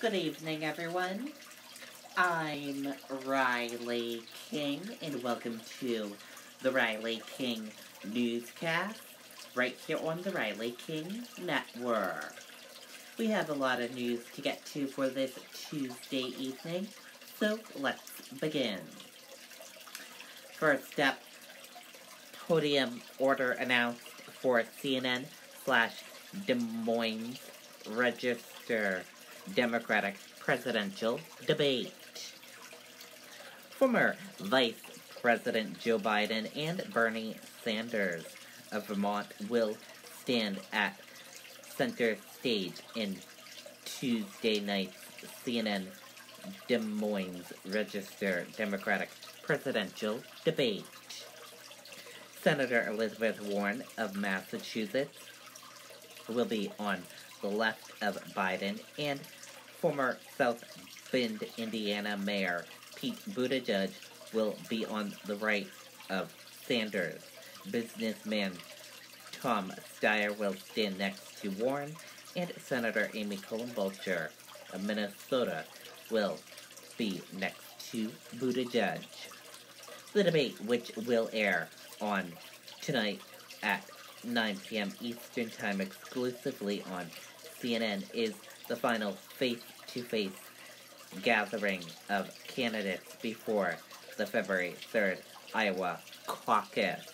Good evening, everyone. I'm Riley King, and welcome to the Riley King Newscast, right here on the Riley King Network. We have a lot of news to get to for this Tuesday evening, so let's begin. First up, podium order announced for CNN/Des Moines Register Democratic presidential debate. Former Vice President Joe Biden and Bernie Sanders of Vermont will stand at center stage in Tuesday night's CNN Des Moines Register Democratic presidential debate. Senator Elizabeth Warren of Massachusetts will be on the left of Biden, and former South Bend, Indiana Mayor Pete Buttigieg will be on the right of Sanders. Businessman Tom Steyer will stand next to Warren, and Senator Amy Coney Barrett of Minnesota will be next to Buttigieg. The debate, which will air on tonight at 9 p.m. Eastern Time exclusively on CNN, is the final face-to-face gathering of candidates before the February 3rd Iowa caucus.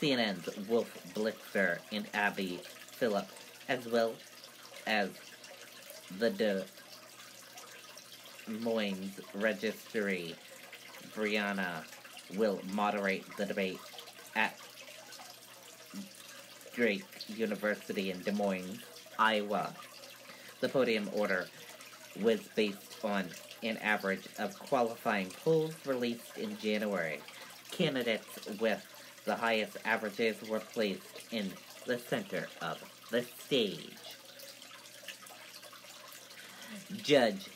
CNN's Wolf Blitzer and Abby Phillip, as well as the Des Moines Registry, Brianna, will moderate the debate at Drake University in Des Moines, Iowa. The podium order was based on an average of qualifying polls released in January. Candidates with the highest averages were placed in the center of the stage. Judge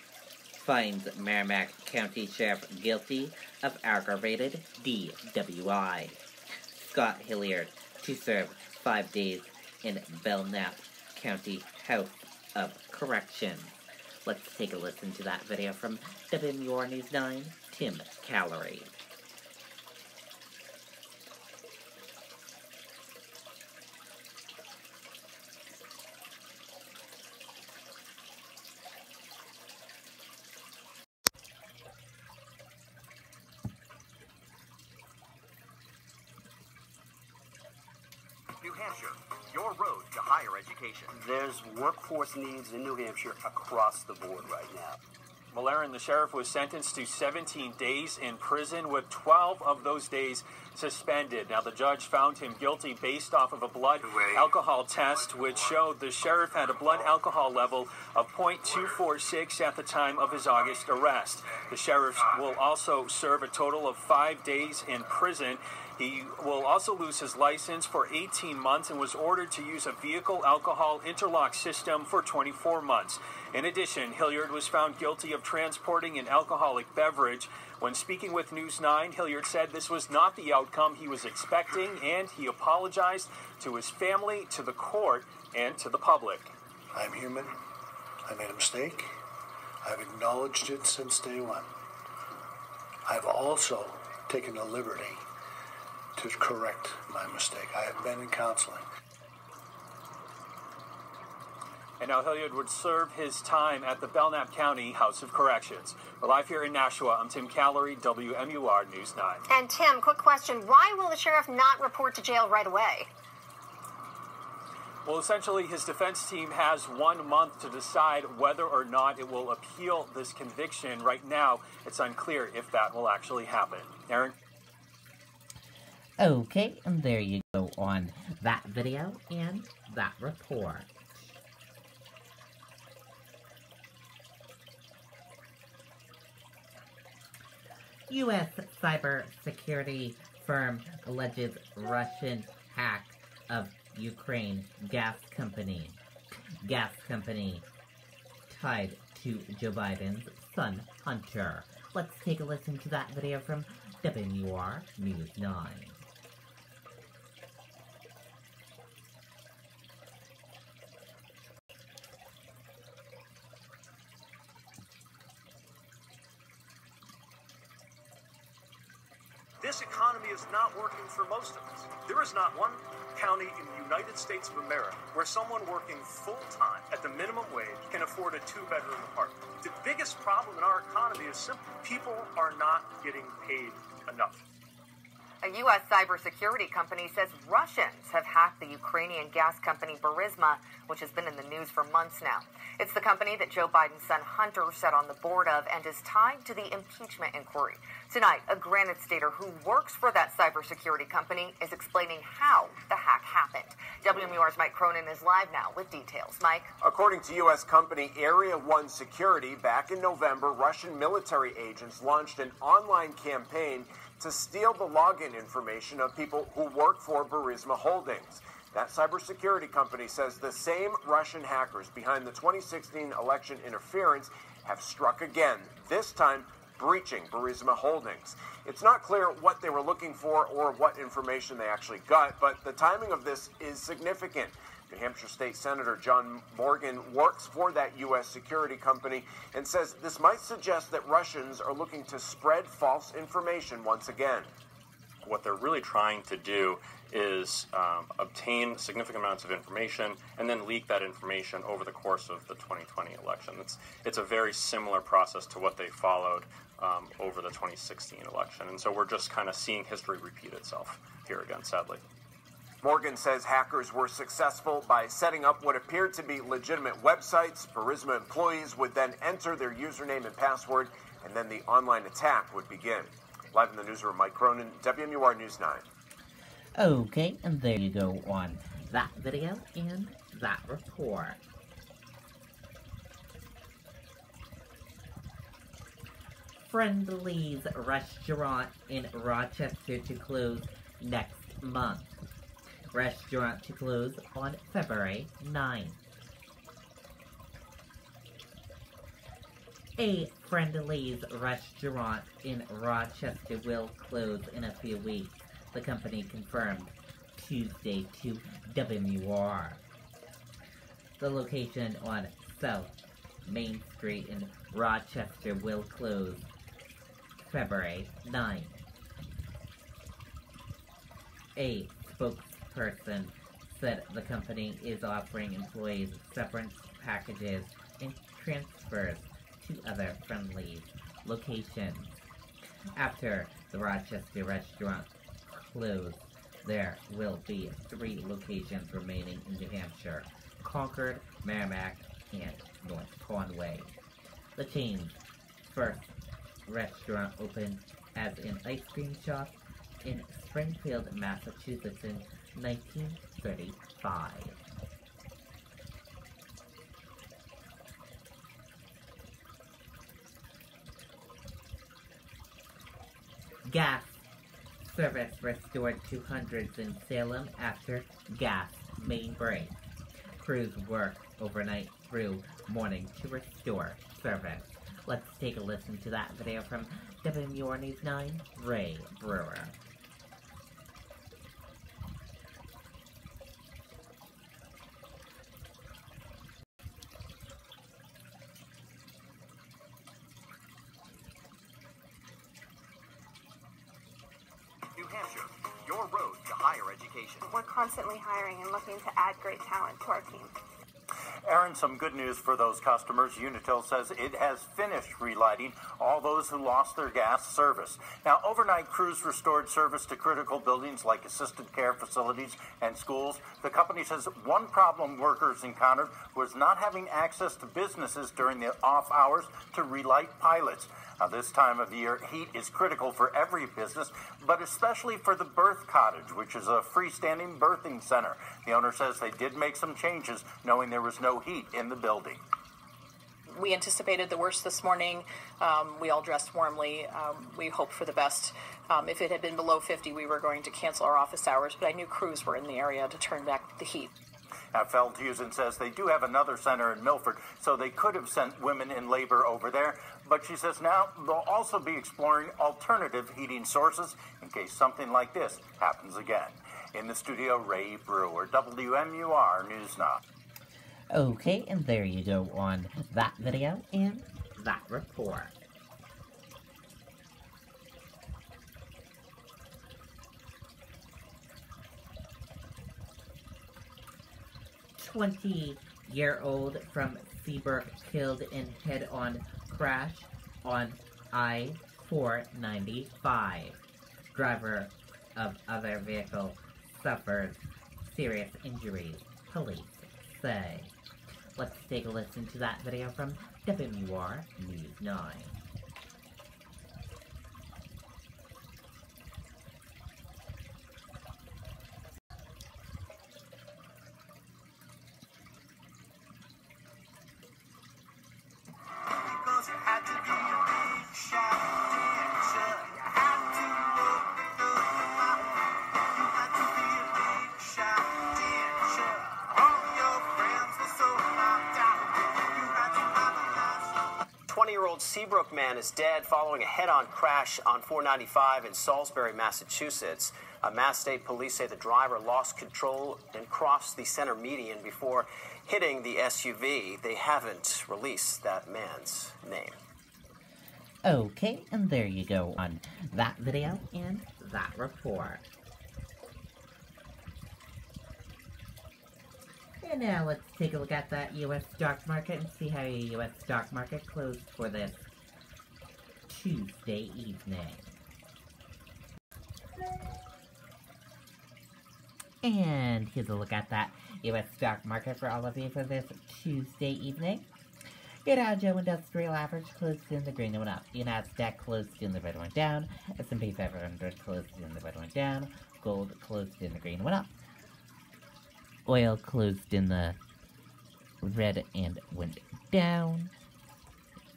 finds Merrimack County Sheriff guilty of aggravated DWI. Scott Hilliard to serve 5 days in Belknap County House of Corrections. Let's take a listen to that video from WMUR News 9, Tim Callery. New Hampshire, your road to higher education. There's workforce needs in New Hampshire across the board right now. Malloran, the sheriff, was sentenced to 17 days in prison, with 12 of those days suspended. Now, the judge found him guilty based off of a blood alcohol test, which showed the sheriff had a blood alcohol level of .246 at the time of his August arrest. The sheriff will also serve a total of 5 days in prison. He will also lose his license for 18 months and was ordered to use a vehicle alcohol interlock system for 24 months. In addition, Hilliard was found guilty of transporting an alcoholic beverage. When speaking with News 9, Hilliard said this was not the outcome he was expecting, and he apologized to his family, to the court, and to the public. I'm human. I made a mistake. I've acknowledged it since day one. I've also taken the liberty to correct my mistake. I have been in counseling. And now Hilliard would serve his time at the Belknap County House of Corrections. We're live here in Nashua. I'm Tim Callery, WMUR News 9. And Tim, quick question. Why will the sheriff not report to jail right away? Well, essentially, his defense team has 1 month to decide whether or not it will appeal this conviction. Right now, it's unclear if that will actually happen. Aaron? Okay, and there you go on that video and that report. U.S. cybersecurity firm alleges Russian hack of Ukraine gas company. Gas company tied to Joe Biden's son, Hunter. Let's take a listen to that video from WMUR News 9. this economy is not working for most of us. There is not one county in the United States of America where someone working full-time at the minimum wage can afford a two-bedroom apartment. The biggest problem in our economy is simple. People are not getting paid enough. A U.S. cybersecurity company says Russians have hacked the Ukrainian gas company Burisma, which has been in the news for months now. It's the company that Joe Biden's son Hunter sat on the board of and is tied to the impeachment inquiry. Tonight, a Granite Stater who works for that cybersecurity company is explaining how the hack happened. WMUR's Mike Cronin is live now with details. Mike? According to U.S. company Area 1 Security, back in November, Russian military agents launched an online campaign to steal the login information of people who work for Burisma Holdings. That cybersecurity company says the same Russian hackers behind the 2016 election interference have struck again, this time breaching Burisma Holdings. It's not clear what they were looking for or what information they actually got, but the timing of this is significant. New Hampshire State Senator John Morgan works for that U.S. security company and says this might suggest that Russians are looking to spread false information once again. What they're really trying to do is obtain significant amounts of information and then leak that information over the course of the 2020 election. It's a very similar process to what they followed over the 2016 election. And so we're just kind of seeing history repeat itself here again, sadly. Morgan says hackers were successful by setting up what appeared to be legitimate websites. Burisma employees would then enter their username and password, and then the online attack would begin. Live in the newsroom, Mike Cronin, WMUR News 9. Okay, and there you go on that video and that report. Friendly's restaurant in Rochester to close next month. Restaurant to close on February 9th. A Friendly's restaurant in Rochester will close in a few weeks, the company confirmed Tuesday to WMUR. The location on South Main Street in Rochester will close February 9th. A spokesperson said the company is offering employees severance packages and transfers to other Friendly's locations. After the Rochester restaurant closed, there will be 3 locations remaining in New Hampshire: Concord, Merrimack, and North Conway. The chain's first restaurant opened as an ice cream shop in Springfield, Massachusetts in 1935. Gas service restored to hundreds in Salem after gas main break. Crews worked overnight through morning to restore service. Let's take a listen to that video from WMUR News 9, Ray Brewer. New Hampshire, your road to higher education. We're constantly hiring and looking to add great talent to our team. Aaron, some good news for those customers. Unitil says it has finished relighting all those who lost their gas service. Now, overnight crews restored service to critical buildings like assisted care facilities and schools. The company says one problem workers encountered was not having access to businesses during the off hours to relight pilots. Now, this time of year, heat is critical for every business, but especially for the Birth Cottage, which is a freestanding birthing center. The owner says they did make some changes, knowing there was no heat in the building. We anticipated the worst this morning. We all dressed warmly. We hoped for the best. If it had been below 50, we were going to cancel our office hours, but I knew crews were in the area to turn back the heat. Now, Feldhusen says they do have another center in Milford, so they could have sent women in labor over there. But she says now they'll also be exploring alternative heating sources in case something like this happens again. In the studio, Ray Brewer, WMUR News 9. Okay, and there you go on that video and that report. 20-year-old from Seabrook killed in head-on crash on I-495. Driver of other vehicle suffers serious injuries, police say. Let's take a listen to that video from WR News 9. Seabrook man is dead following a head-on crash on 495 in Salisbury, Massachusetts. Mass State Police say the driver lost control and crossed the center median before hitting the SUV. They haven't released that man's name. Okay, and there you go on that video and that report. And now let's take a look at that U.S. stock market and see how the U.S. stock market closed for this Tuesday evening. And here's a look at that U.S. stock market for all of you for this Tuesday evening. Your Dow Jones Industrial Average closed in the green and went up. Your Nasdaq closed in the red and went down. S&P 500 closed in the red and went down. Gold closed in the green and went up. Oil closed in the red and went down.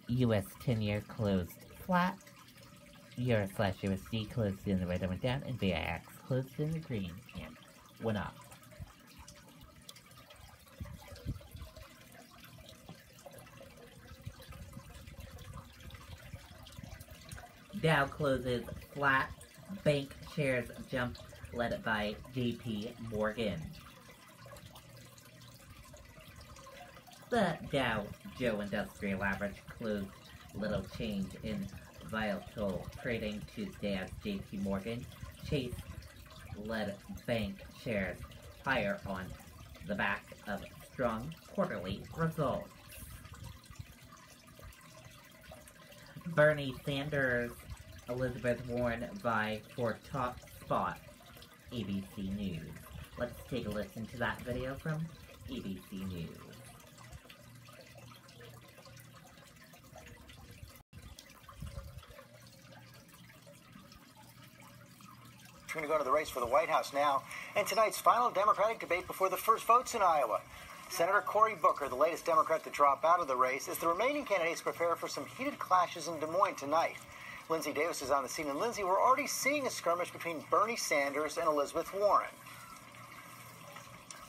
US 10-year closed flat. Euro/USD closed in the red and went down. And VIX closed in the green and went up. Dow closes flat. Bank shares jump led by JP Morgan. The Dow Jones Industrial Average closed little change in volatile trading Tuesday as JP Morgan Chase led bank shares higher on the back of strong quarterly results. Bernie Sanders, Elizabeth Warren vie for top spot, ABC News. Let's take a listen to that video from ABC News. We're going to go to the race for the White House now, and tonight's final Democratic debate before the first votes in Iowa. Senator Cory Booker, the latest Democrat to drop out of the race, as the remaining candidates prepare for some heated clashes in Des Moines tonight. Lindsay Davis is on the scene, and Lindsay, we're already seeing a skirmish between Bernie Sanders and Elizabeth Warren.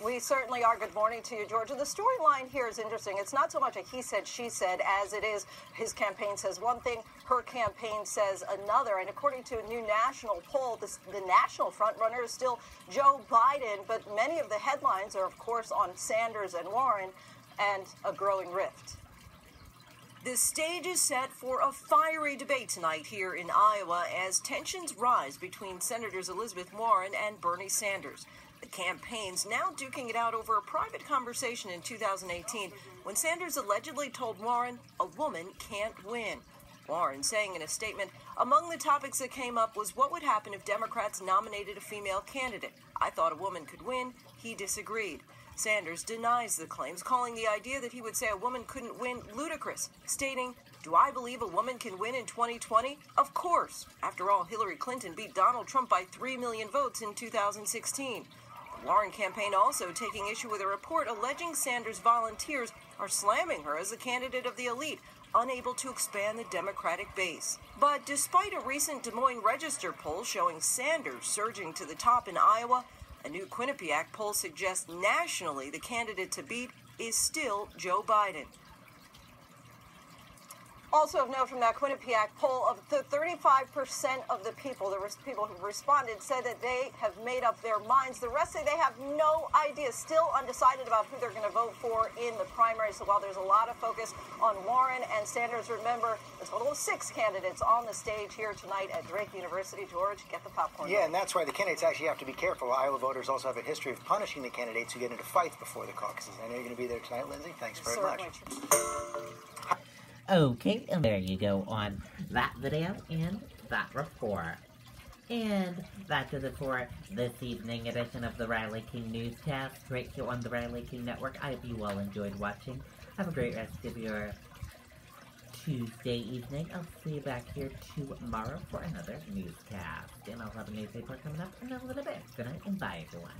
We certainly are. Good morning to you, George. And the storyline here is interesting. It's not so much a he said, she said, as it is his campaign says one thing, her campaign says another. And according to a new national poll, the national frontrunner is still Joe Biden. But many of the headlines are, of course, on Sanders and Warren and a growing rift. The stage is set for a fiery debate tonight here in Iowa as tensions rise between Senators Elizabeth Warren and Bernie Sanders. The campaigns now duking it out over a private conversation in 2018 when Sanders allegedly told Warren a woman can't win. Warren saying in a statement, among the topics that came up was what would happen if Democrats nominated a female candidate. I thought a woman could win. He disagreed. Sanders denies the claims, calling the idea that he would say a woman couldn't win ludicrous, stating, do I believe a woman can win in 2020? Of course. After all, Hillary Clinton beat Donald Trump by 3 million votes in 2016. The Warren campaign also taking issue with a report alleging Sanders volunteers are slamming her as a candidate of the elite, unable to expand the Democratic base. But despite a recent Des Moines Register poll showing Sanders surging to the top in Iowa, a new Quinnipiac poll suggests nationally the candidate to beat is still Joe Biden. Also of note from that Quinnipiac poll, of the 35% of the people who responded said that they have made up their minds. The rest say they have no idea, still undecided about who they're going to vote for in the primary. So while there's a lot of focus on Warren and Sanders, remember, a total of 6 candidates on the stage here tonight at Drake University. George, get the popcorn. Yeah, and that's why the candidates actually have to be careful. Iowa voters also have a history of punishing the candidates who get into fights before the caucuses. I know you're going to be there tonight, Lindsay. Thanks very much. Okay, and there you go on that video and that report. And that does it for this evening edition of the Riley King Newscast, right here on the Riley King Network. I hope you all enjoyed watching. Have a great rest of your Tuesday evening. I'll see you back here tomorrow for another newscast. And I'll have a news report coming up in a little bit. Good night and bye, everyone.